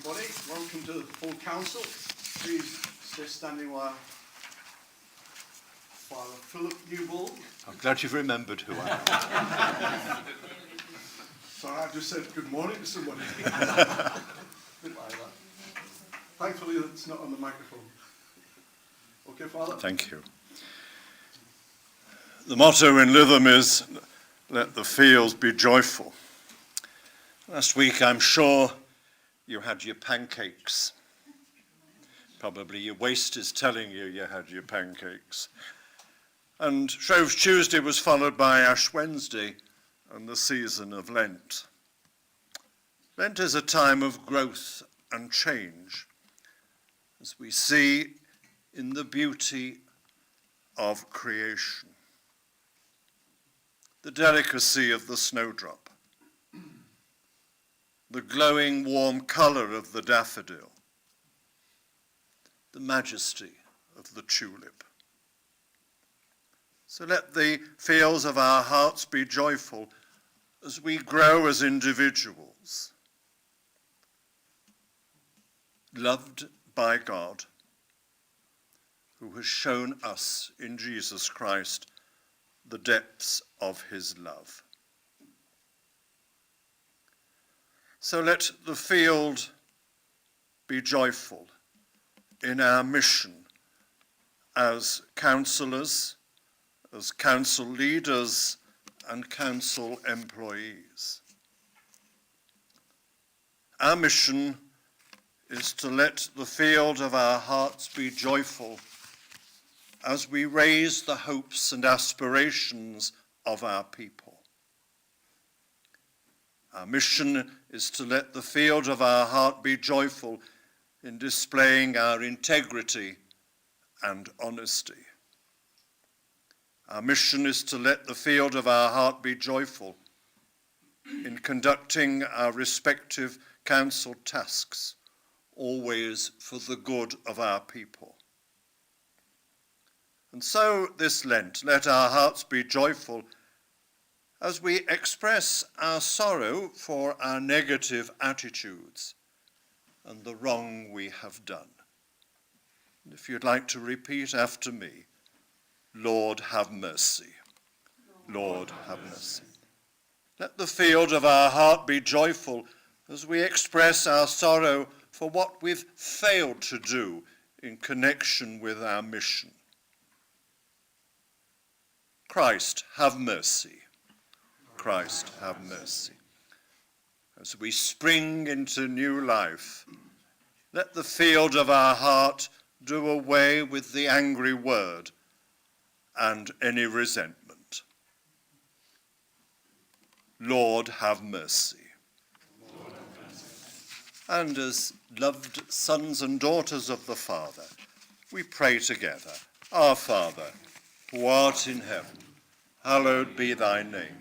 everybody. Welcome to the full council. Please stay standing while Father Philip Newbold. I'm glad you've remembered who I am. Sorry, I just said good morning to somebody. Bit like that. Thankfully, it's not on the microphone. Okay, Father? Thank you. The motto in Lytham is, let the fields be joyful. Last week, I'm sure you had your pancakes. Probably your waist is telling you you had your pancakes. And Shrove Tuesday was followed by Ash Wednesday and the season of Lent. Lent is a time of growth and change, as we see in the beauty of creation. The delicacy of the snowdrop, the glowing warm colour of the daffodil, the majesty of the tulip. So let the fields of our hearts be joyful as we grow as individuals, loved by God, who has shown us in Jesus Christ the depths of his love. So let the field be joyful in our mission as councillors, as council leaders and council employees. Our mission is to let the field of our hearts be joyful as we raise the hopes and aspirations of our people. Our mission is to let the field of our heart be joyful in displaying our integrity and honesty. Our mission is to let the field of our heart be joyful in conducting our respective council tasks, always for the good of our people. And so this Lent, let our hearts be joyful as we express our sorrow for our negative attitudes and the wrong we have done. And if you'd like to repeat after me, Lord, have mercy. Lord, have mercy. Let the field of our heart be joyful as we express our sorrow for what we've failed to do in connection with our mission. Christ, have mercy. Christ, have mercy. As we spring into new life, let the field of our heart do away with the angry word and any resentment. Lord, have mercy. Lord, have mercy. And as loved sons and daughters of the Father, we pray together. Our Father, who art in heaven, hallowed be thy name.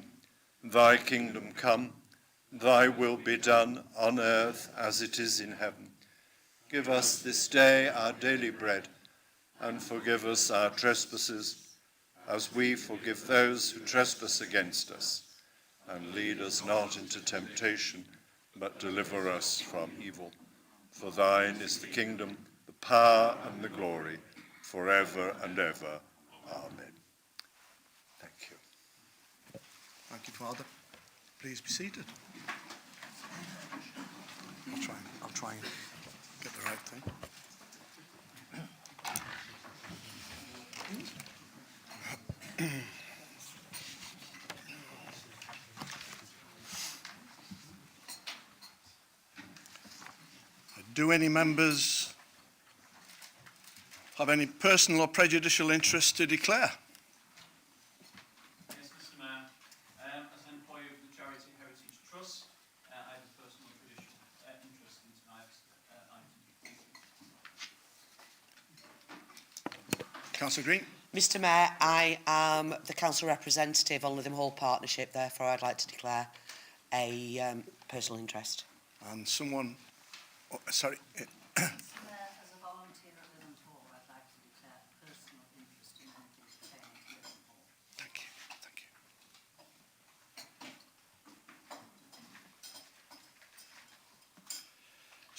Thy kingdom come, thy will be done on earth as it is in heaven. Give us this day our daily bread, and forgive us our trespasses, as we forgive those who trespass against us. And lead us not into temptation, but deliver us from evil. For thine is the kingdom, the power, and the glory, forever and ever. Amen. Thank you. Thank you, Father. Please be seated. I'll try and get the right thing. Do any members have any personal or prejudicial interest to declare? Yes, Mr. Mayor. As an employee of the Charity Heritage Trust, I have a personal interest in tonight's item. Councillor Green. Mr. Mayor, I am the council representative on Lytham Hall Partnership, therefore I'd like to declare a personal interest. And someone, sorry. As a volunteer at Lytham Hall, I'd like to declare personal interest in anything pertaining to Lytham Hall. Thank you. Thank you.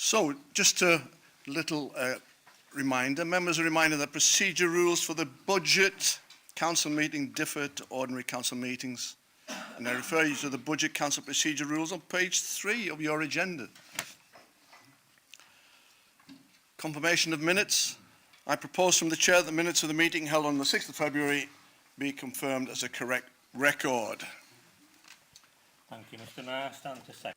So, just a little reminder, members are reminded that procedure rules for the budget council meeting differ to ordinary council meetings. And I refer you to the budget council procedure rules on page 3 of your agenda. Confirmation of minutes. I propose from the chair that the minutes of the meeting held on the 6th of February be confirmed as a correct record. Thank you, Mr. Mayor. Stand to second.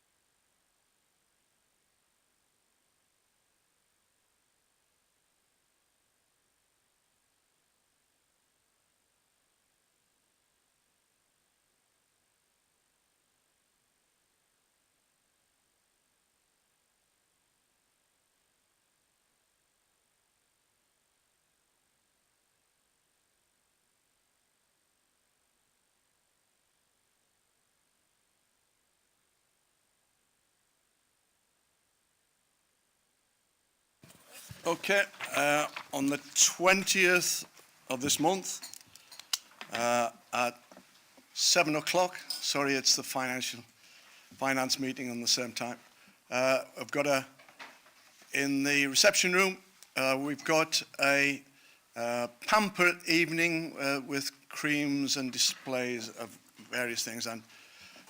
Okay, on the 20th of this month at 7 o'clock, sorry, it's the finance meeting on the same time. I've got in the reception room, we've got a pamper evening with creams and displays of various things, and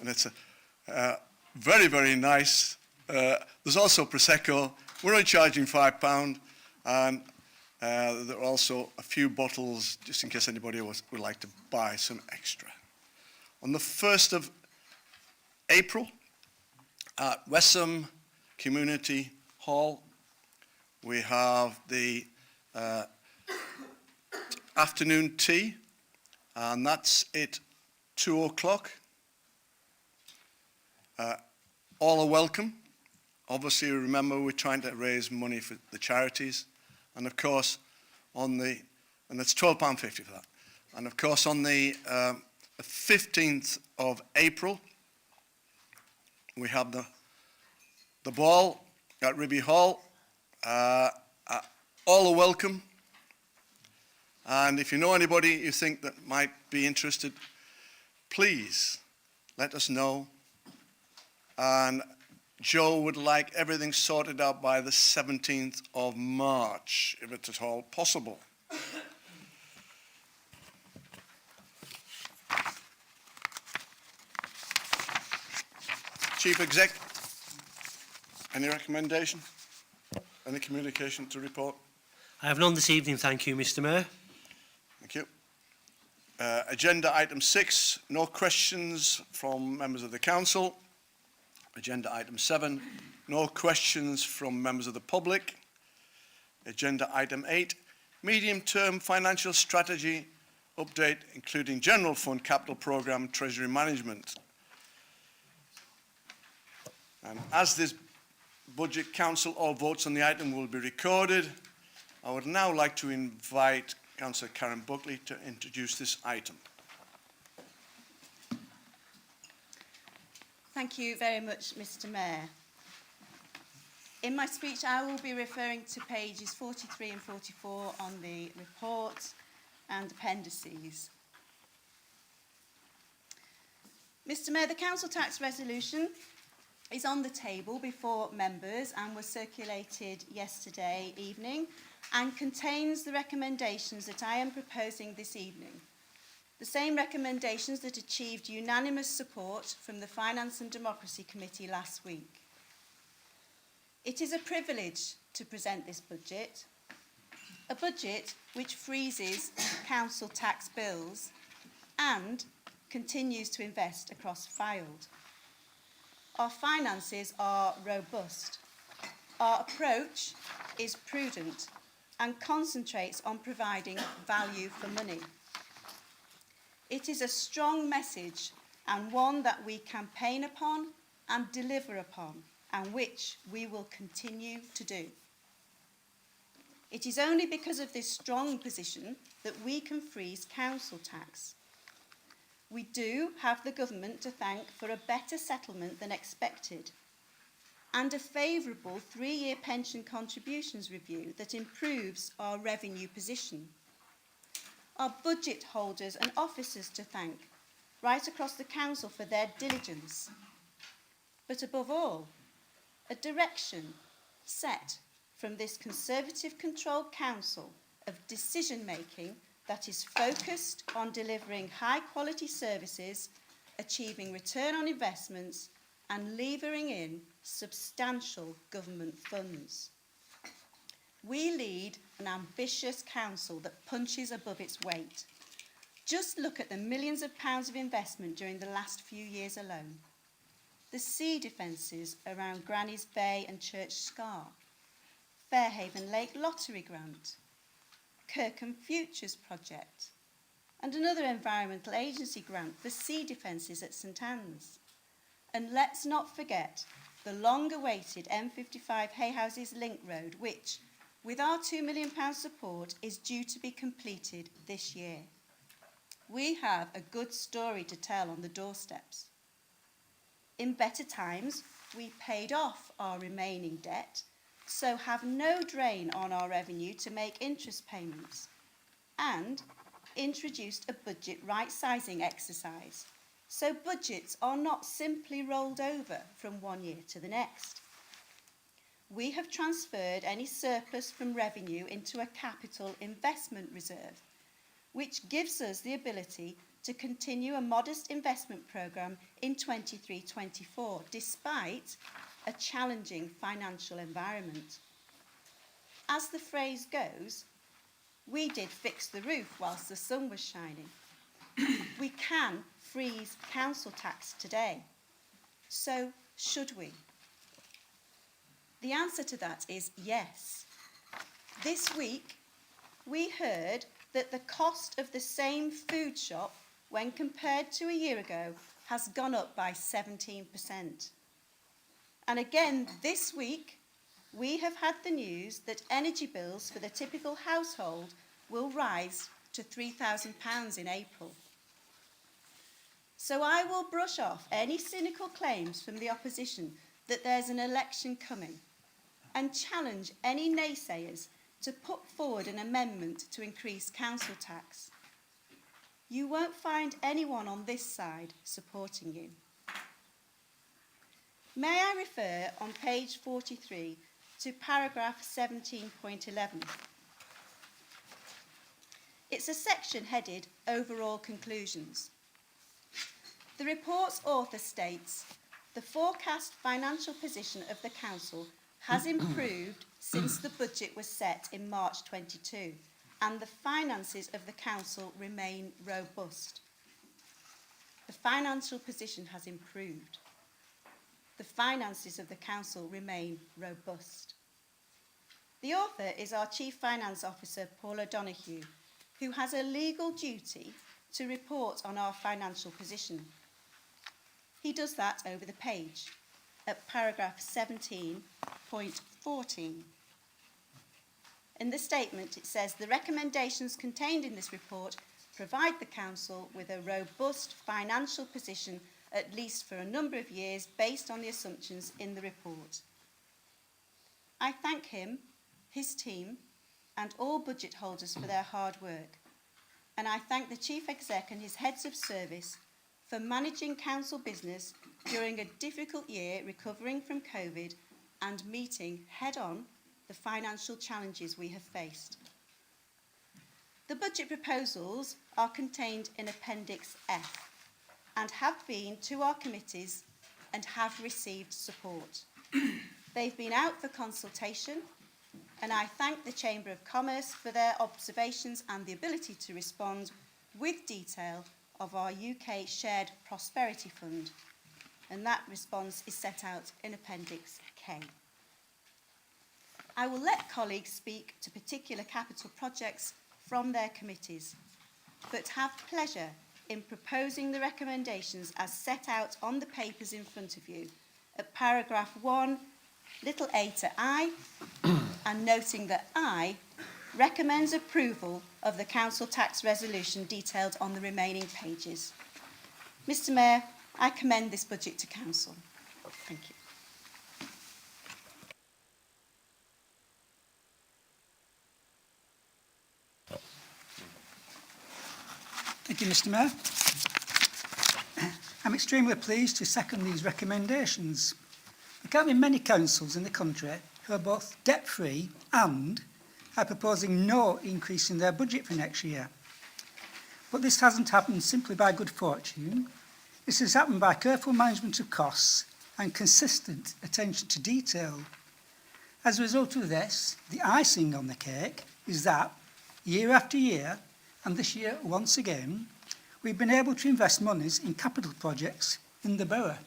it's very, very nice. There's also Prosecco. We're only charging £5, and there are also a few bottles, just in case anybody would like to buy some extra. On the 1st of April, at Westham Community Hall, we have the afternoon tea, and that's at 2 o'clock. All are welcome. Obviously, remember, we're trying to raise money for the charities. And of course, and it's £12.50 for that. And of course, on the 15th of April, we have the ball at Ribby Hall. All are welcome. And if you know anybody you think that might be interested, please let us know. And Joe would like everything sorted out by the 17th of March, if it's at all possible. Chief Exec, any recommendation? Any communication to report? I have none this evening, thank you, Mr. Mayor. Thank you. Agenda item 6, no questions from members of the council. Agenda item 7, no questions from members of the public. Agenda item 8, medium-term financial strategy update, including general fund, capital programme, treasury management. And as this budget council, all votes on the item will be recorded. I would now like to invite Councillor Karen Buckley to introduce this item. Thank you very much, Mr. Mayor. In my speech, I will be referring to pages 43 and 44 on the report and appendices. Mr. Mayor, the council tax resolution is on the table before members and was circulated yesterday evening and contains the recommendations that I am proposing this evening. The same recommendations that achieved unanimous support from the Finance and Democracy Committee last week. It is a privilege to present this budget, a budget which freezes council tax bills and continues to invest across Fylde. Our finances are robust. Our approach is prudent and concentrates on providing value for money. It is a strong message and one that we campaign upon and deliver upon, and which we will continue to do. It is only because of this strong position that we can freeze council tax. We do have the government to thank for a better settlement than expected and a favourable 3-year pension contributions review that improves our revenue position. Our budget holders and officers to thank right across the council for their diligence. But above all, a direction set from this Conservative-controlled council of decision-making that is focused on delivering high-quality services, achieving return on investments, and levering in substantial government funds. We lead an ambitious council that punches above its weight. Just look at the millions of pounds of investment during the last few years alone. The sea defences around Granny's Bay and Church Scar, Fairhaven Lake Lottery Grant, Kirkham Futures Project, and another environmental agency grant for sea defences at St Anne's. And let's not forget the long-awaited M55 Hayhouses Link Road, which, with our £2 million support, is due to be completed this year. We have a good story to tell on the doorsteps. In better times, we paid off our remaining debt, so have no drain on our revenue to make interest payments, and introduced a budget right-sizing exercise, so budgets are not simply rolled over from one year to the next. We have transferred any surplus from revenue into a capital investment reserve, which gives us the ability to continue a modest investment programme in 23-24, despite a challenging financial environment. As the phrase goes, we did fix the roof whilst the sun was shining. We can freeze council tax today. So should we? The answer to that is yes. This week, we heard that the cost of the same food shop, when compared to a year ago, has gone up by 17%. And again, this week, we have had the news that energy bills for the typical household will rise to £3,000 in April. So I will brush off any cynical claims from the opposition that there's an election coming and challenge any naysayers to put forward an amendment to increase council tax. You won't find anyone on this side supporting you. May I refer on page 43 to paragraph 17.11. It's a section headed Overall Conclusions. The report's author states, the forecast financial position of the council has improved since the budget was set in March 22, and the finances of the council remain robust. The financial position has improved. The finances of the council remain robust. The author is our Chief Finance Officer, Paul O'Donoghue, who has a legal duty to report on our financial position. He does that over the page at paragraph 17.14. In the statement, it says the recommendations contained in this report provide the council with a robust financial position at least for a number of years based on the assumptions in the report. I thank him, his team, and all budget holders for their hard work. And I thank the Chief Exec and his heads of service for managing council business during a difficult year recovering from COVID and meeting head-on the financial challenges we have faced. The budget proposals are contained in Appendix F and have been to our committees and have received support. They've been out for consultation, and I thank the Chamber of Commerce for their observations and the ability to respond with detail of our UK Shared Prosperity Fund, and that response is set out in Appendix K. I will let colleagues speak to particular capital projects from their committees, but have pleasure in proposing the recommendations as set out on the papers in front of you at paragraph 1, little a to I, and noting that I recommends approval of the council tax resolution detailed on the remaining pages. Mr Mayor, I commend this budget to council. Thank you. Thank you, Mr Mayor. I'm extremely pleased to second these recommendations. There can't be many councils in the country who are both debt-free and are proposing no increase in their budget for next year. But this hasn't happened simply by good fortune. This has happened by careful management of costs and consistent attention to detail. As a result of this, the icing on the cake is that, year after year, and this year once again, we've been able to invest monies in capital projects in the borough.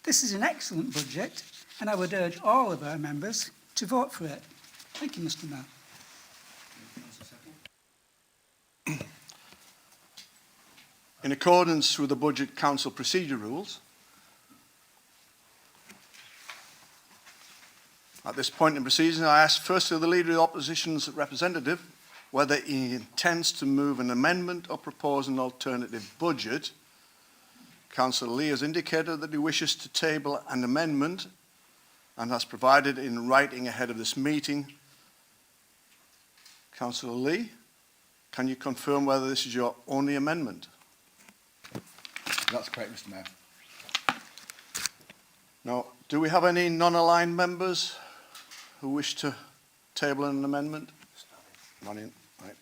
This is an excellent budget, and I would urge all of our members to vote for it. Thank you, Mr. Mayor. In accordance with the Budget Council procedure rules, at this point in proceedings, I ask firstly the Leader of the Opposition's representative whether he intends to move an amendment or propose an alternative budget. Councillor Lee has indicated that he wishes to table an amendment and has provided in writing ahead of this meeting. Councillor Lee, can you confirm whether this is your only amendment? That's correct, Mr. Mayor. Now, do we have any non-aligned members who wish to table an amendment? None in, right.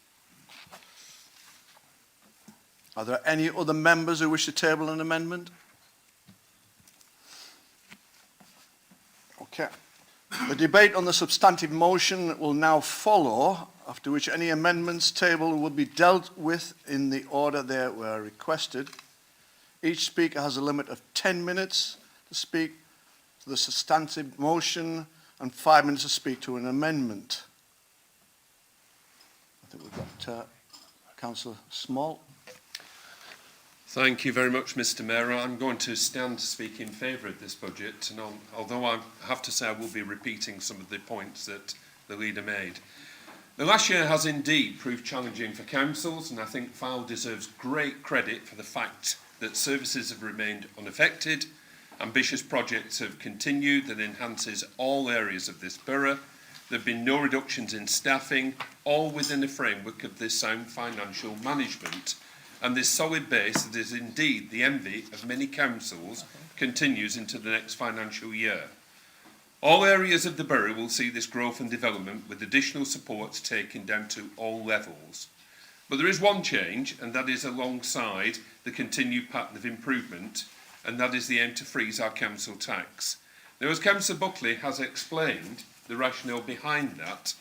Are there any other members who wish to table an amendment? Okay. The debate on the substantive motion will now follow, after which any amendments tabled will be dealt with in the order they were requested. Each speaker has a limit of 10 minutes to speak to the substantive motion and 5 minutes to speak to an amendment. I think we've got Councillor Small. Thank you very much, Mr. Mayor. I'm going to stand to speak in favour of this budget, and although I have to say I will be repeating some of the points that the leader made. The last year has indeed proved challenging for councils, and I think Fylde deserves great credit for the fact that services have remained unaffected, ambitious projects have continued that enhances all areas of this borough. There have been no reductions in staffing, all within the framework of this sound financial management. And this solid base that is indeed the envy of many councils continues into the next financial year. All areas of the borough will see this growth and development with additional supports taken down to all levels. But there is one change, and that is alongside the continued pattern of improvement, and that is the aim to freeze our council tax. Now, as Councillor Buckley has explained the rationale behind that,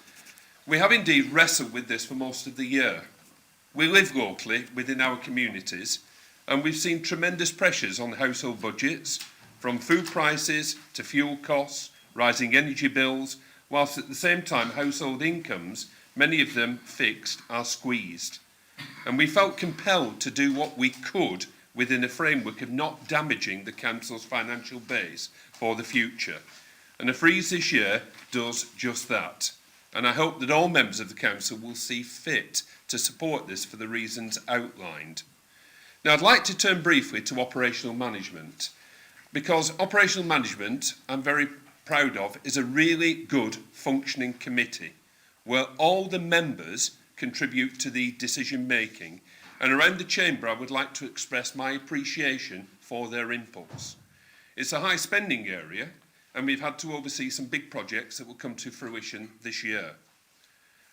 we have indeed wrestled with this for most of the year. We live locally within our communities, and we've seen tremendous pressures on household budgets, from food prices to fuel costs, rising energy bills, whilst at the same time household incomes, many of them fixed, are squeezed. And we felt compelled to do what we could within a framework of not damaging the council's financial base for the future. And a freeze this year does just that. And I hope that all members of the council will see fit to support this for the reasons outlined. Now, I'd like to turn briefly to operational management, because operational management, I'm very proud of, is a really good functioning committee where all the members contribute to the decision making. And around the chamber, I would like to express my appreciation for their inputs. It's a high spending area, and we've had to oversee some big projects that will come to fruition this year.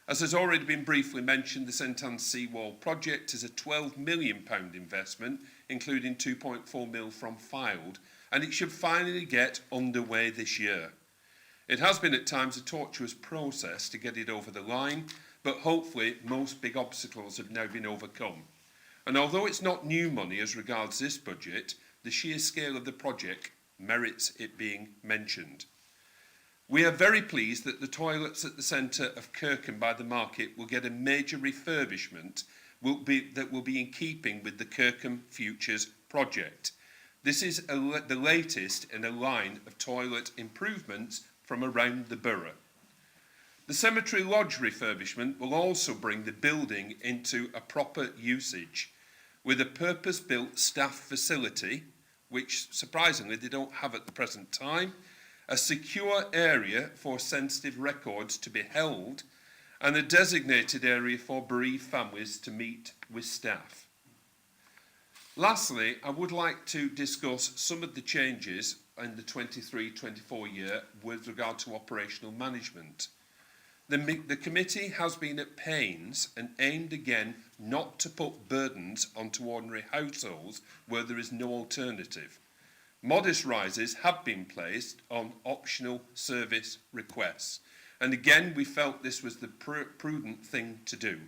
As has already been briefly mentioned, the St Anne's Seawall project is a £12 million investment, including 2.4 mil from Fylde, and it should finally get underway this year. It has been at times a tortuous process to get it over the line, but hopefully most big obstacles have now been overcome. And although it's not new money as regards this budget, the sheer scale of the project merits it being mentioned. We are very pleased that the toilets at the centre of Kirkham by the market will get a major refurbishment that will be in keeping with the Kirkham Futures project. This is the latest in a line of toilet improvements from around the borough. The Cemetery Lodge refurbishment will also bring the building into a proper usage with a purpose-built staff facility, which surprisingly they don't have at the present time, a secure area for sensitive records to be held, and a designated area for bereaved families to meet with staff. Lastly, I would like to discuss some of the changes in the 23-24 year with regard to operational management. The committee has been at pains and aimed again not to put burdens onto ordinary households where there is no alternative. Modest rises have been placed on optional service requests, and again we felt this was the prudent thing to do.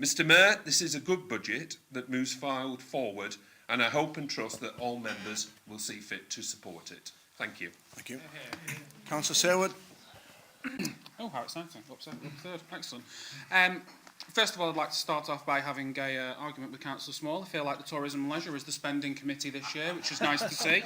Mr Mayor, this is a good budget that moves forward, and I hope and trust that all members will see fit to support it. Thank you. Thank you. Councillor Selwood. Oh, how exciting. Up third. Excellent. First of all, I'd like to start off by having an argument with Councillor Small. I feel like the Tourism and Leisure is the spending committee this year, which is nice to see.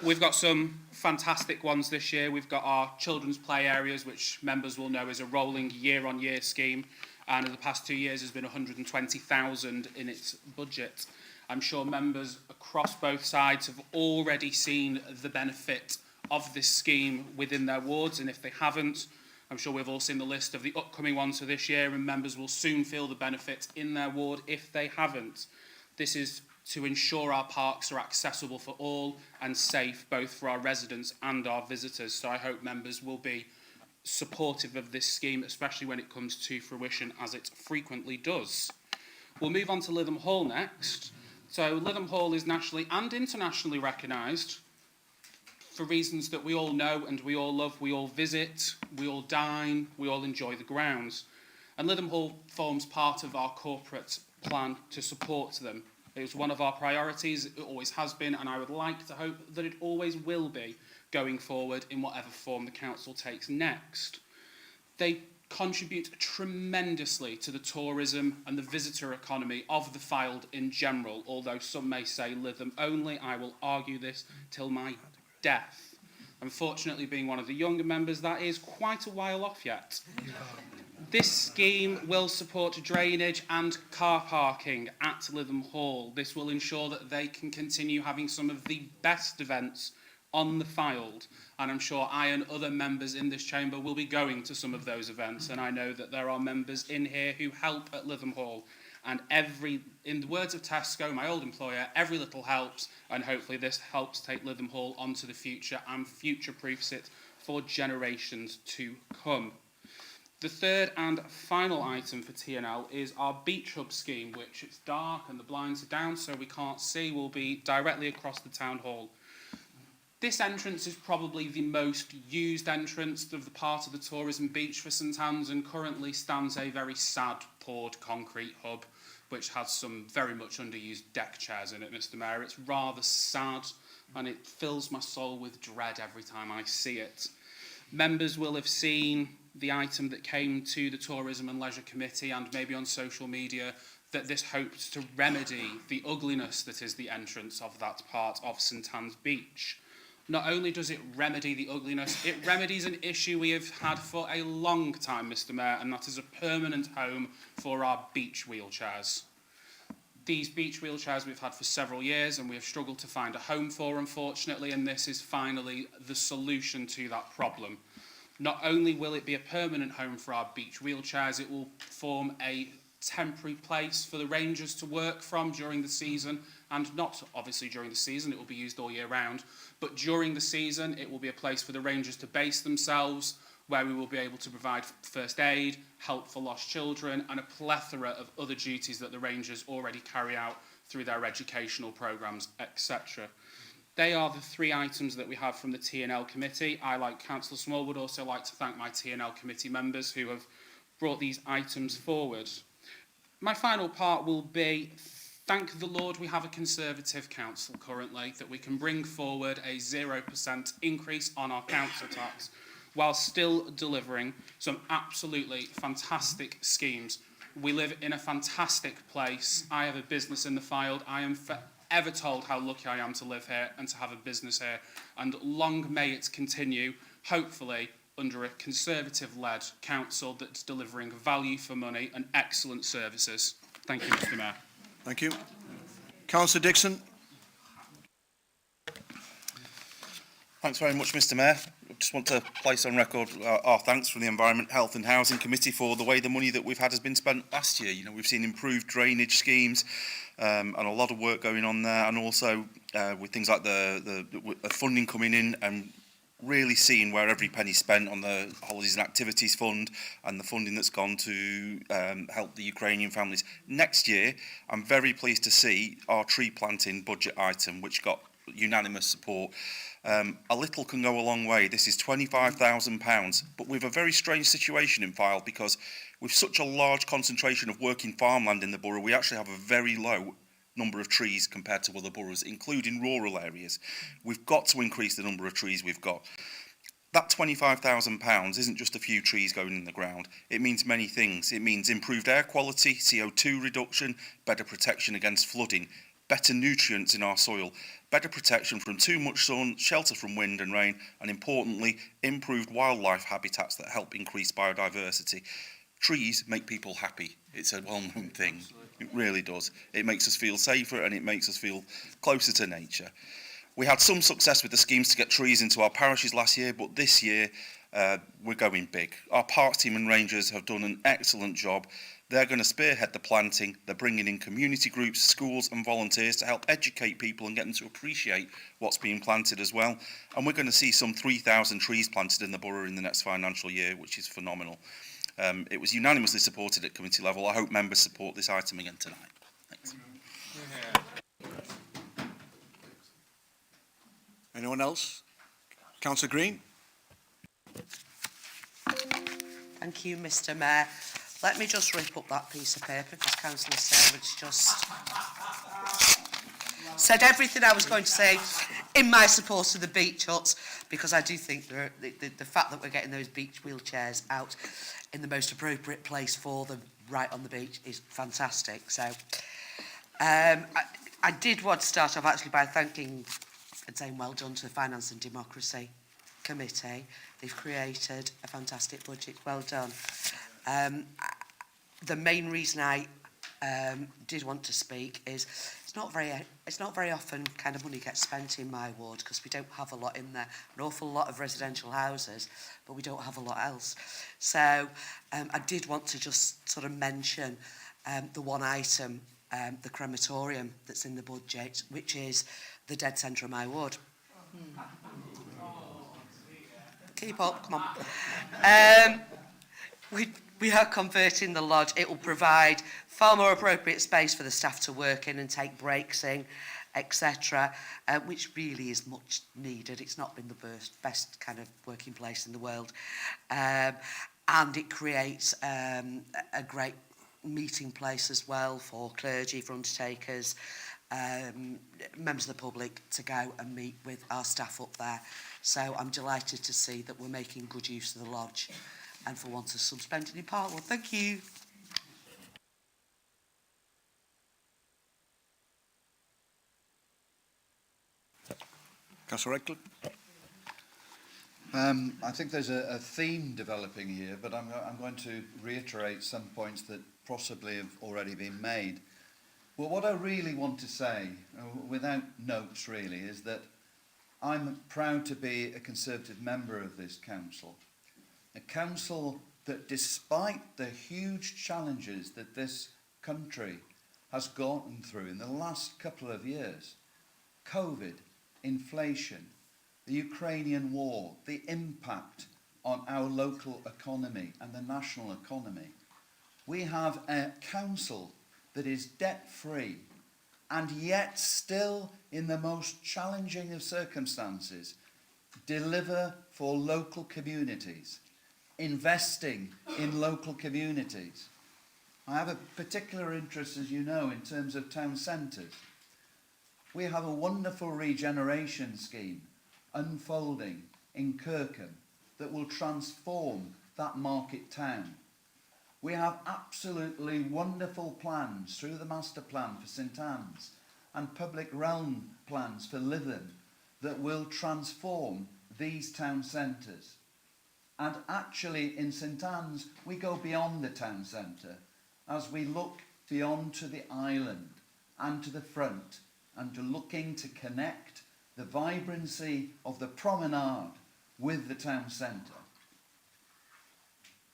We've got some fantastic ones this year. We've got our children's play areas, which members will know is a rolling year-on-year scheme, and in the past 2 years has been 120,000 in its budget. I'm sure members across both sides have already seen the benefit of this scheme within their wards, and if they haven't, I'm sure we've all seen the list of the upcoming ones for this year, and members will soon feel the benefit in their ward if they haven't. This is to ensure our parks are accessible for all and safe, both for our residents and our visitors. So I hope members will be supportive of this scheme, especially when it comes to fruition, as it frequently does. We'll move on to Lytham Hall next. So Lytham Hall is nationally and internationally recognised for reasons that we all know and we all love. We all visit, we all dine, we all enjoy the grounds. And Lytham Hall forms part of our corporate plan to support them. It was one of our priorities, it always has been, and I would like to hope that it always will be going forward in whatever form the council takes next. They contribute tremendously to the tourism and the visitor economy of the Fylde in general, although some may say Lytham only. I will argue this till my death. Unfortunately, being one of the younger members, that is quite a while off yet. This scheme will support drainage and car parking at Lytham Hall. This will ensure that they can continue having some of the best events on the Fylde, and I'm sure I and other members in this chamber will be going to some of those events, and I know that there are members in here who help at Lytham Hall, and in the words of Tesco, my old employer, every little helps, and hopefully this helps take Lytham Hall onto the future and future-proofs it for generations to come. The third and final item for TNL is our Beach Hub scheme, which it's dark and the blinds are down so we can't see, will be directly across the town hall. This entrance is probably the most used entrance of the part of the tourism beach for St Anne's, and currently stands a very sad poured concrete hub which has some very much underused deck chairs in it, Mr Mayor. It's rather sad and it fills my soul with dread every time I see it. Members will have seen the item that came to the Tourism and Leisure Committee and maybe on social media that this hopes to remedy the ugliness that is the entrance of that part of St Anne's Beach. Not only does it remedy the ugliness, it remedies an issue we have had for a long time, Mr Mayor, and that is a permanent home for our beach wheelchairs. These beach wheelchairs we've had for several years and we have struggled to find a home for, unfortunately, and this is finally the solution to that problem. Not only will it be a permanent home for our beach wheelchairs, it will form a temporary place for the rangers to work from during the season, and not obviously during the season, it will be used all year round, but during the season it will be a place for the rangers to base themselves, where we will be able to provide first aid, help for lost children, and a plethora of other duties that the rangers already carry out through their educational programmes, etc. They are the three items that we have from the TNL committee. I, like Councillor Small, would also like to thank my TNL committee members who have brought these items forward. My final part will be, thank the Lord we have a Conservative council currently, that we can bring forward a 0% increase on our council tax while still delivering some absolutely fantastic schemes. We live in a fantastic place. I have a business in the Fylde. I am forever told how lucky I am to live here and to have a business here, and long may it continue, hopefully, under a Conservative-led council that's delivering value for money and excellent services. Thank you, Mr Mayor. Thank you. Councillor Dixon. Thanks very much, Mr Mayor. just want to place on record our thanks from the Environment, Health and Housing Committee for the way the money that we've had has been spent last year. You know, we've seen improved drainage schemes and a lot of work going on there, and also with things like the funding coming in and really seeing where every penny spent on the Holidays and Activities Fund and the funding that's gone to help the Ukrainian families. Next year, I'm very pleased to see our tree planting budget item, which got unanimous support. A little can go a long way. This is £25,000, but we've a very strange situation in Fylde because with such a large concentration of working farmland in the borough, we actually have a very low number of trees compared to other boroughs, including rural areas. We've got to increase the number of trees we've got. That £25,000 isn't just a few trees going in the ground. It means many things. It means improved air quality, CO2 reduction, better protection against flooding, better nutrients in our soil, better protection from too much sun, shelter from wind and rain, and importantly, improved wildlife habitats that help increase biodiversity. Trees make people happy. It's a well-known thing. It really does. It makes us feel safer and it makes us feel closer to nature. We had some success with the schemes to get trees into our parishes last year, but this year we're going big. Our parks team and rangers have done an excellent job. They're going to spearhead the planting. They're bringing in community groups, schools and volunteers to help educate people and get them to appreciate what's being planted as well. And we're going to see some 3,000 trees planted in the borough in the next financial year, which is phenomenal. It was unanimously supported at committee level. I hope members support this item again tonight. Thanks. Anyone else? Councillor Green. Thank you, Mr Mayor. Let me just rip up that piece of paper because Councillor Sarah's just said everything I was going to say in my support of the beach huts, because I do think the fact that we're getting those beach wheelchairs out in the most appropriate place for them, right on the beach, is fantastic. So I did want to start off actually by thanking and saying well done to the Finance and Democracy Committee. They've created a fantastic budget. Well done. The main reason I did want to speak is it's not very often kind of money gets spent in my ward because we don't have a lot in there. An awful lot of residential houses, but we don't have a lot else. So I did want to just sort of mention the one item, the crematorium that's in the budget, which is the dead centre of my ward. Keep up, come on. We are converting the lodge. It will provide far more appropriate space for the staff to work in and take breaks in, etc., which really is much needed. It's not been the best kind of working place in the world. And it creates a great meeting place as well for clergy, for undertakers, members of the public to go and meet with our staff up there. So I'm delighted to see that we're making good use of the lodge and for once of some spending in Parkwood. Thank you. Councillor Redcliffe. I think there's a theme developing here, but I'm going to reiterate some points that possibly have already been made. Well, what I really want to say, without notes really, is that I'm proud to be a Conservative member of this council. A council that, despite the huge challenges that this country has gone through in the last couple of years, COVID, inflation, the Ukrainian war, the impact on our local economy and the national economy, we have a council that is debt-free and yet still, in the most challenging of circumstances, deliver for local communities, investing in local communities. I have a particular interest, as you know, in terms of town centres. We have a wonderful regeneration scheme unfolding in Kirkham that will transform that market town. We have absolutely wonderful plans through the master plan for St Anne's and public realm plans for Lytham that will transform these town centres. And actually in St Anne's we go beyond the town centre as we look beyond to the island and to the front and to looking to connect the vibrancy of the promenade with the town centre,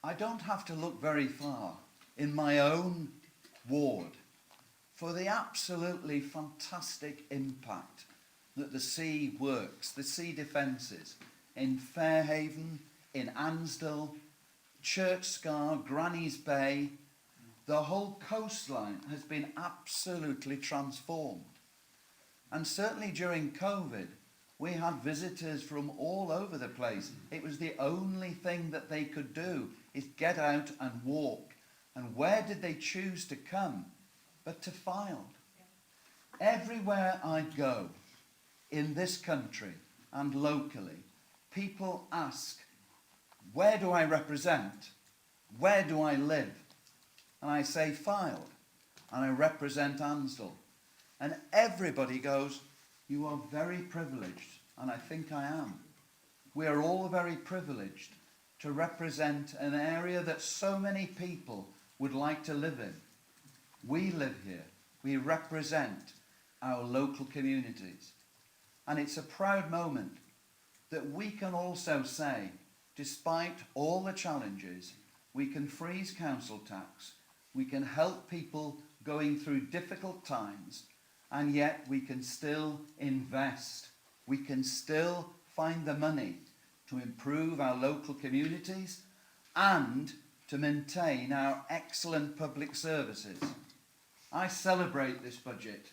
I don't have to look very far in my own ward for the absolutely fantastic impact that the sea works, the sea defences in Fairhaven, in Ansdell, Church Scar, Granny's Bay. The whole coastline has been absolutely transformed. And certainly during COVID, we had visitors from all over the place. It was the only thing that they could do, is get out and walk. And where did they choose to come? But to Fylde. Everywhere I go in this country and locally, people ask, where do I represent? Where do I live? And I say Fylde, and I represent Ansdell. And everybody goes, you are very privileged, and I think I am. We are all very privileged to represent an area that so many people would like to live in. We live here. We represent our local communities. And it's a proud moment that we can also say, despite all the challenges, we can freeze council tax, we can help people going through difficult times, and yet we can still invest. We can still find the money to improve our local communities and to maintain our excellent public services. I celebrate this budget,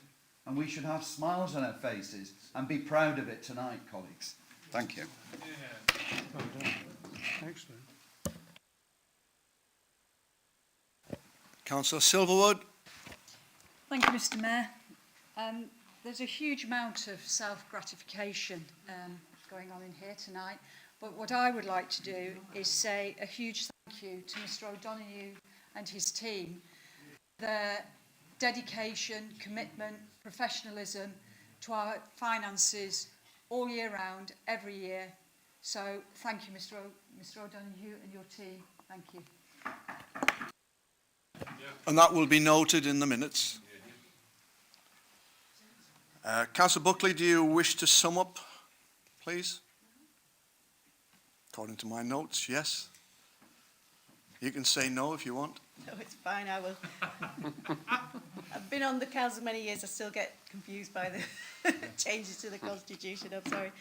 and we should have smiles on our faces and be proud of it tonight, colleagues. Thank you. Well done. Excellent. Councillor Silverwood. Thank you, Mr Mayor. There's a huge amount of self-gratification going on in here tonight, but what I would like to do is say a huge thank you to Mr O'Donoghue and his team. Their dedication, commitment, professionalism to our finances all year round, every year. So thank you, Mr O'Donoghue and your team. Thank you. And that will be noted in the minutes. Councillor Buckley, do you wish to sum up, please? According to my notes, yes. You can say no if you want. No, it's fine, I will. I've been on the council many years, I still get confused by the changes to the constitution, I'm sorry.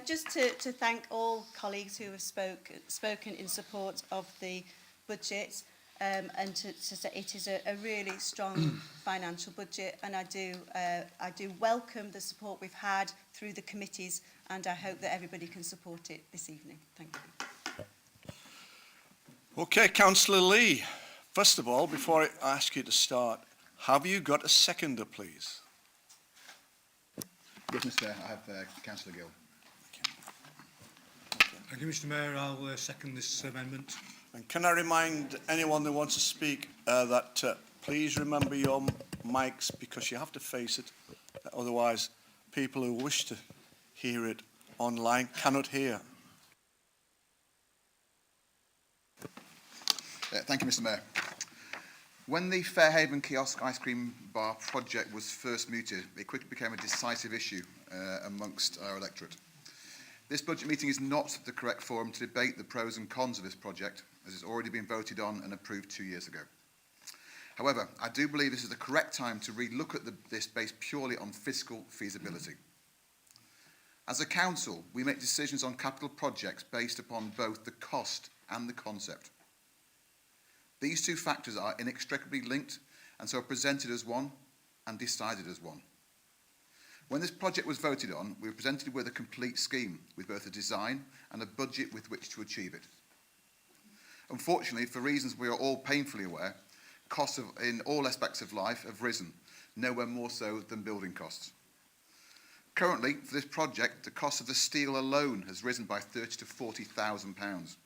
Just to thank all colleagues who have spoken in support of the budget, and to say it is a really strong financial budget, and I do welcome the support we've had through the committees, and I hope that everybody can support it this evening. Thank you. Okay, Councillor Lee. First of all, before I ask you to start, have you got a seconder, please? Yes, Mr Mayor, I have Councillor Gill. Thank you, Mr Mayor. I'll second this amendment. And can I remind anyone who wants to speak that please remember your mics, because you have to face it. Otherwise, people who wish to hear it online cannot hear. Thank you, Mr Mayor. When the Fairhaven Kiosk Ice Cream Bar project was first mooted, it quickly became a decisive issue amongst our electorate. This budget meeting is not the correct forum to debate the pros and cons of this project, as it's already been voted on and approved 2 years ago. However, I do believe this is the correct time to re-look at this based purely on fiscal feasibility. As a council, we make decisions on capital projects based upon both the cost and the concept. These two factors are inextricably linked, and so are presented as one and decided as one. When this project was voted on, we were presented with a complete scheme, with both a design and a budget with which to achieve it. Unfortunately, for reasons we are all painfully aware, costs in all aspects of life have risen, nowhere more so than building costs. Currently, for this project, the cost of the steel alone has risen by £30,000 to £40,000.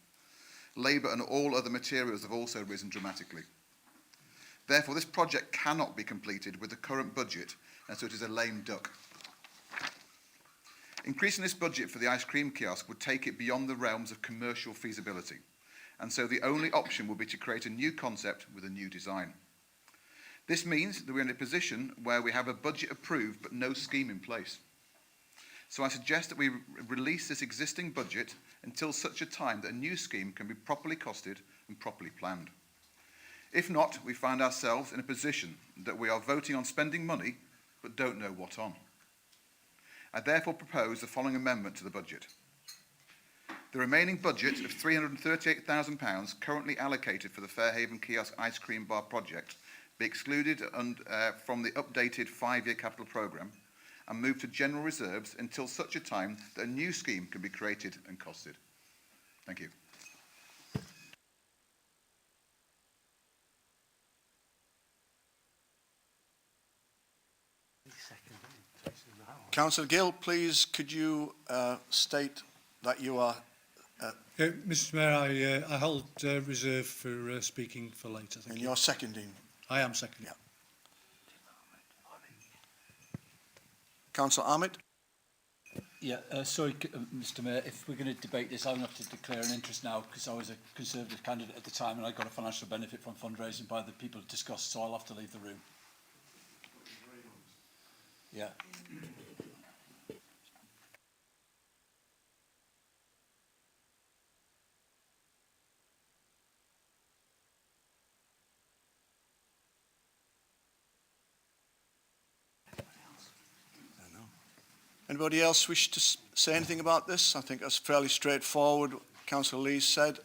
Labour and all other materials have also risen dramatically. Therefore, this project cannot be completed with the current budget, and so it is a lame duck. Increasing this budget for the ice cream kiosk would take it beyond the realms of commercial feasibility, and so the only option would be to create a new concept with a new design. This means that we're in a position where we have a budget approved but no scheme in place. So I suggest that we release this existing budget until such a time that a new scheme can be properly costed and properly planned. If not, we find ourselves in a position that we are voting on spending money but don't know what on. I therefore propose the following amendment to the budget. The remaining budget of £338,000 currently allocated for the Fairhaven Kiosk Ice Cream Bar project be excluded from the updated 5-year capital programme and moved to general reserves until such a time that a new scheme can be created and costed. Thank you. Councillor Gill, please, could you state that you are... Mr Mayor, I hold reserve for speaking for later. Thank and you. you're seconding? I am seconding. Yeah. Councillor Ahmed? Yeah, sorry, Mr Mayor, if we're going to debate this, I'm going to have to declare an interest now because I was a Conservative candidate at the time and I got a financial benefit from fundraising by the people discussed, so I'll have to leave the room. Yeah. Anybody else wish to say anything about this? I think that's fairly straightforward. Councillor Lee said.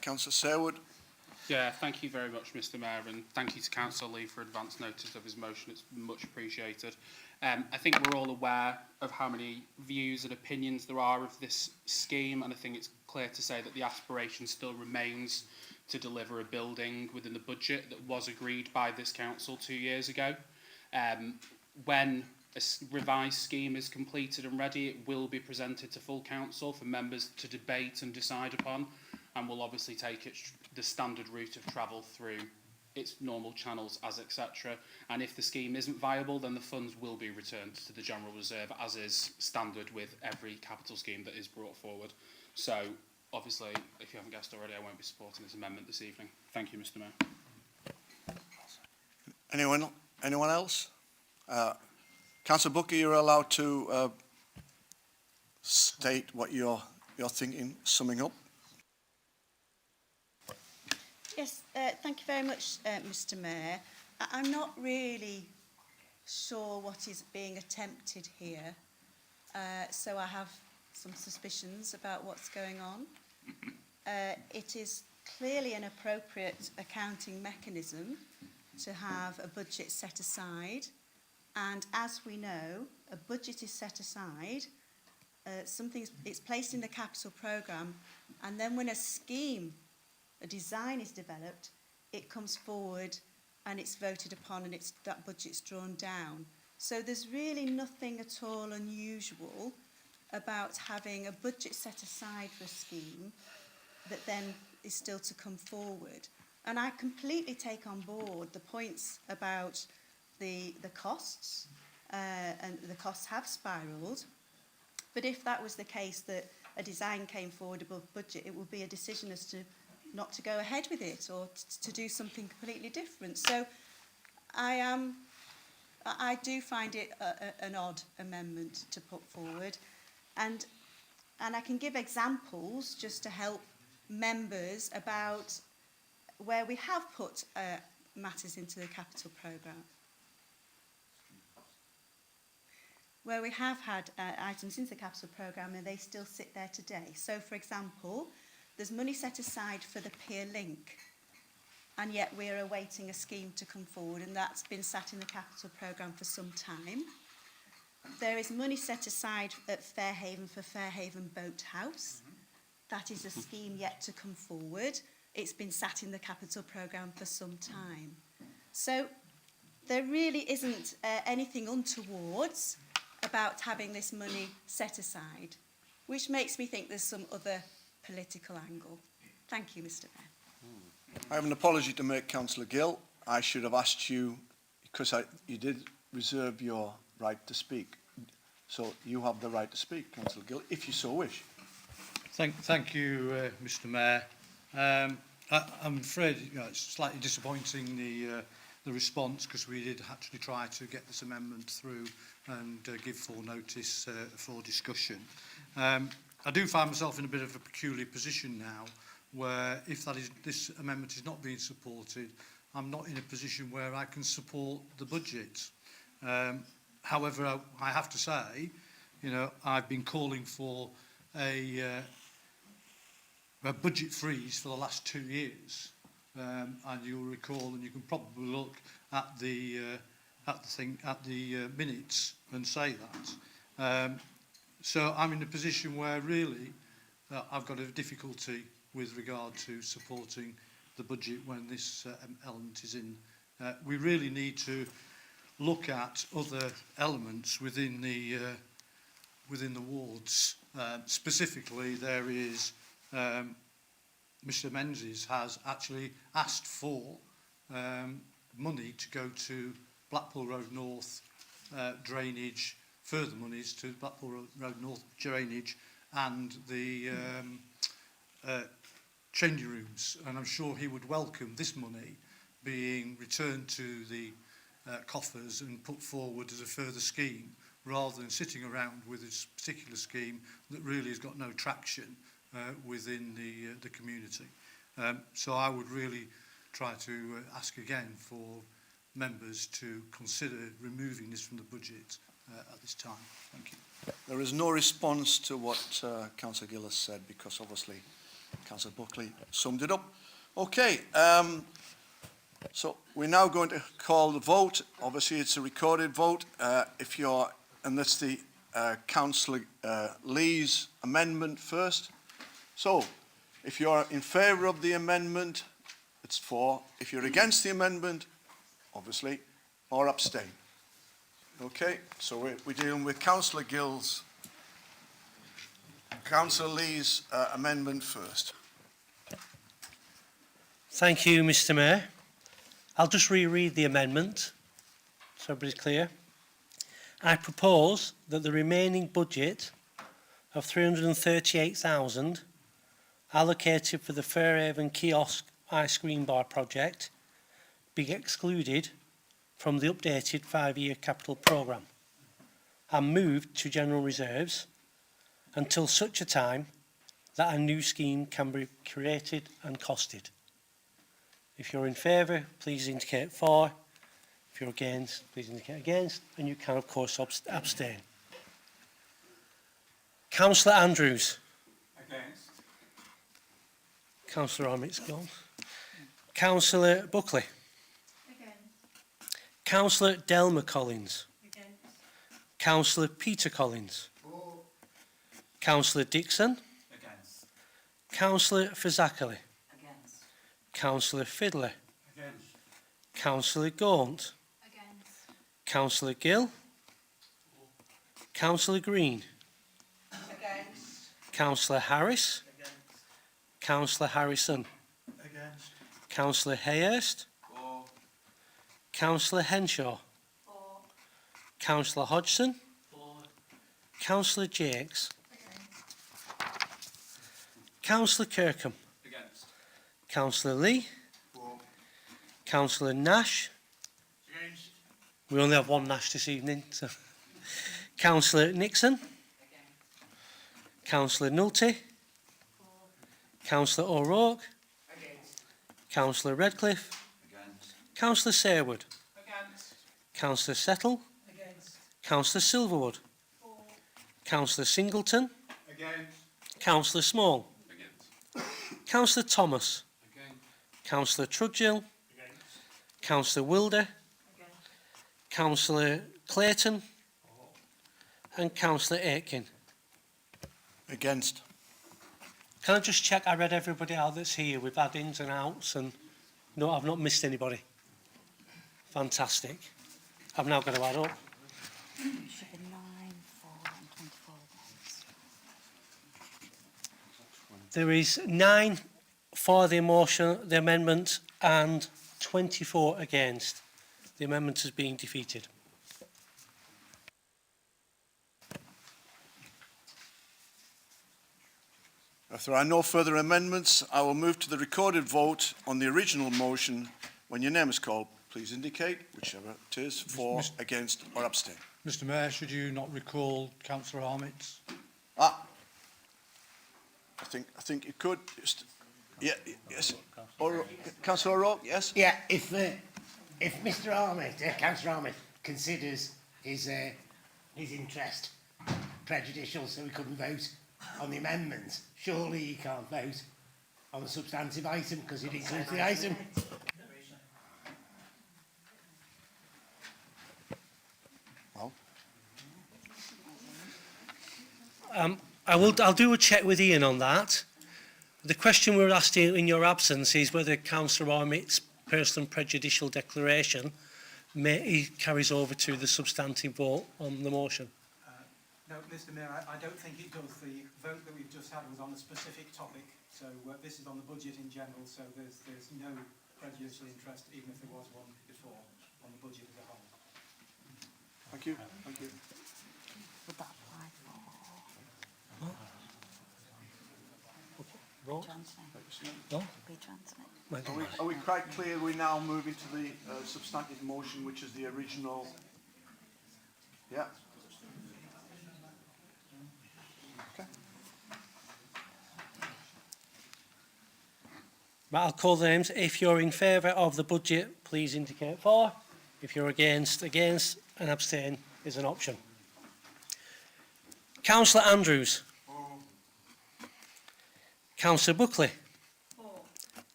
Councillor Saywood. Yeah, thank you very much, Mr Mayor, and thank you to Councillor Lee for advance notice of his motion. It's much appreciated. I think we're all aware of how many views and opinions there are of this scheme, and I think it's clear to say that the aspiration still remains to deliver a building within the budget that was agreed by this council 2 years ago. When a revised scheme is completed and ready, it will be presented to full council for members to debate and decide upon, and we'll obviously take it the standard route of travel through its normal channels as etc. And if the scheme isn't viable, then the funds will be returned to the general reserve, as is standard with every capital scheme that is brought forward. So obviously, if you haven't guessed already, I won't be supporting this amendment this evening. Thank you, Mr Mayor. Anyone else? Councillor Booker, you're allowed to state what you're thinking, summing up. Yes, thank you very much, Mr Mayor. I'm not really sure what is being attempted here, so I have some suspicions about what's going on. It is clearly an appropriate accounting mechanism to have a budget set aside, and as we know, a budget is set aside, it's placed in the capital programme, and then when a scheme, a design is developed, it comes forward and it's voted upon and that budget's drawn down. So there's really nothing at all unusual about having a budget set aside for a scheme that then is still to come forward. And I completely take on board the points about the costs, and the costs have spiralled. But if that was the case, that a design came forward above budget, it would be a decision as to not to go ahead with it or to do something completely different. So I do find it an odd amendment to put forward, and I can give examples just to help members about where we have put matters into the capital programme, where we have had items into the capital programme and they still sit there today. So, for example, there's money set aside for the Pier Link, and yet we're awaiting a scheme to come forward, and that's been sat in the capital programme for some time. There is money set aside at Fairhaven for Fairhaven Boathouse. That is a scheme yet to come forward. It's been sat in the capital programme for some time. So there really isn't anything untowards about having this money set aside, which makes me think there's some other political angle. Thank you, Mr Mayor. I have an apology to make, Councillor Gill. I should have asked you, because you did reserve your right to speak. So you have the right to speak, Councillor Gill, if you so wish. Thank you, Mr Mayor. I'm afraid it's slightly disappointing, the response, because we did actually try to get this amendment through and give full notice for discussion. I do find myself in a bit of a peculiar position now, where if this amendment is not being supported, I'm not in a position where I can support the budget. However, I have to say, you know, I've been calling for a budget freeze for the last 2 years, and you'll recall, and you can probably look at the minutes and say that. So I'm in a position where really I've got a difficulty with regard to supporting the budget when this element is in. We really need to look at other elements within the wards. Specifically, there is Mr Menzies has actually asked for money to go to Blackpool Road North drainage, further monies to Blackpool Road North drainage and the changing rooms, and I'm sure he would welcome this money being returned to the coffers and put forward as a further scheme, rather than sitting around with this particular scheme that really has got no traction within the community. So I would really try to ask again for members to consider removing this from the budget at this time. Thank you. There is no response to what Councillor Gill has said, because obviously Councillor Buckley summed it up. Okay, so we're now going to call the vote. Obviously it's a recorded vote. And that's the Councillor Lee's amendment first. So, if you're in favour of the amendment, it's for. If you're against the amendment, obviously, or abstain. Okay, so we're dealing with Councillor Lee's amendment first. Thank you, Mr Mayor. I'll just reread the amendment so everybody's clear. I propose that the remaining budget of £338,000 allocated for the Fairhaven Kiosk Ice Cream Bar project be excluded from the updated 5-year capital programme and moved to general reserves until such a time that a new scheme can be created and costed. If you're in favour, please indicate for. If you're against, please indicate against, and you can, of course, abstain. Councillor Andrews. Against. Councillor Armitt's gone. Councillor Buckley. Against. Councillor Delma Collins. Against. Councillor Peter Collins. For. Councillor Dixon. Against. Councillor Fazakerley. Against. Councillor Fiddler. Against. Councillor Gaunt. Against. Councillor Gill. Councillor Green. Against. Councillor Harris. Against. Councillor Harrison. Against. Councillor Hayhurst. For. Councillor Henshaw. For. Councillor Hodgson. For. Councillor Jakes. Councillor Kirkham. Against. Councillor Lee. For. Councillor Nash. Against. We only have one Nash this evening. So. Councillor Nixon. Councillor Nulty. Councillor O'Rourke. Against. Councillor Redcliffe. Against. Councillor Sarewood. Against. Councillor Settle. Against. Councillor Silverwood. For. Councillor Singleton. Against. Councillor Small. Against. Councillor Thomas. Against. Councillor Trudgill. Councillor Wilder. Against. Councillor Clayton. And Councillor Aitken. Against. Can I just check I read everybody out that's here? We've had ins and outs, and no, I've not missed anybody. Fantastic. I've now got to add up. Should be 9, 4 and 24 against. There is 9 for the amendment and 24 against. The amendment is being defeated. If there are no further amendments, I will move to the recorded vote on the original motion. When your name is called, please indicate, whichever it is, for, against or abstain. Mr Mayor, should you not recall Councillor Armitt's? I think you could. Just, yeah, yes. Or, Councillor O'Rourke, yes? Yeah, if Mr Armitt, Councillor Armitt, considers his interest prejudicial, so he couldn't vote on the amendments, surely he can't vote on the substantive item because it includes the item. I'll do a check with Ian on that. The question we were asked in your absence is whether Councillor Armitt's personal and prejudicial declaration carries over to the substantive vote on the motion. No, Mr Mayor, I don't think it does. The vote that we've just had was on a specific topic, so this is on the budget in general, so there's no prejudicial interest, even if there was one before, on the budget as a whole. Thank you. Thank you. Would that apply for Are we quite clear we're now moving to the substantive motion, which is the original? Yeah. Okay. Right, I'll call the names. If you're in favour of the budget, please indicate for. If you're against, and abstain is an option. Councillor Andrews. Councillor Buckley.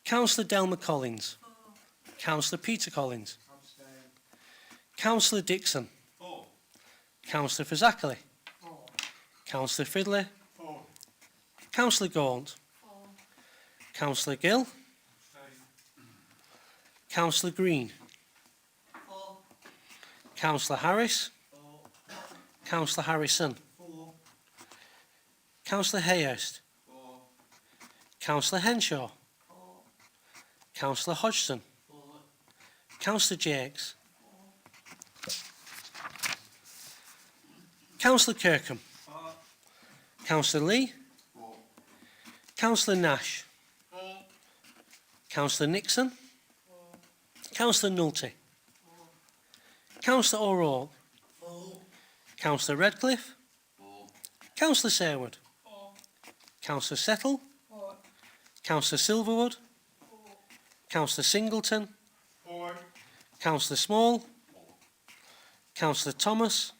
Councillor Delma Collins. Councillor Peter Collins. Councillor Dixon. Councillor Fazakerley. Councillor Fidley. Councillor Gaunt. Councillor Gill. Councillor Green. Councillor Harris. Councillor Harrison. Councillor Hayhurst. Councillor Henshaw. Councillor Hodgson. Councillor Jakes. Councillor Kirkham. Councillor Lee. Councillor Nash. Councillor Nixon. Councillor Nulty. Councillor O'Rourke. Councillor Redcliffe. Councillor Sarewood. Councillor Settle. Councillor Silverwood. Councillor Singleton. Councillor Small. Councillor Thomas.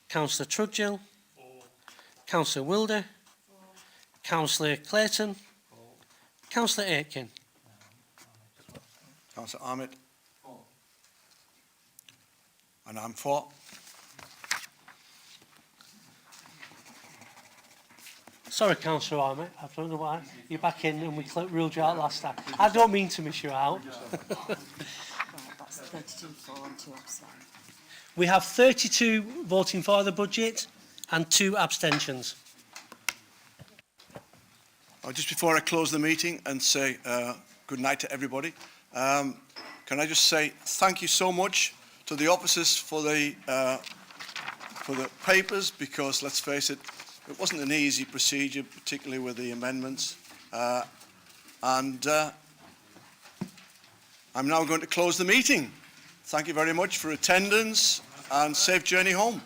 Councillor Trudgill. Councillor Wilder. Councillor Clayton. Councillor Aitken. Councillor Armitt. And I'm for. Sorry, Councillor Armitt, I don't know why. You're back in and we ruled you out last time. I don't mean to miss you out. That's 32 for and 2 abstain. We have 32 voting for the budget and 2 abstentions. Just before I close the meeting and say good night to everybody, can I just say thank you so much to the officers for the papers, because let's face it, it wasn't an easy procedure, particularly with the amendments. I'm now going to close the meeting. Thank you very much for attendance and safe journey home.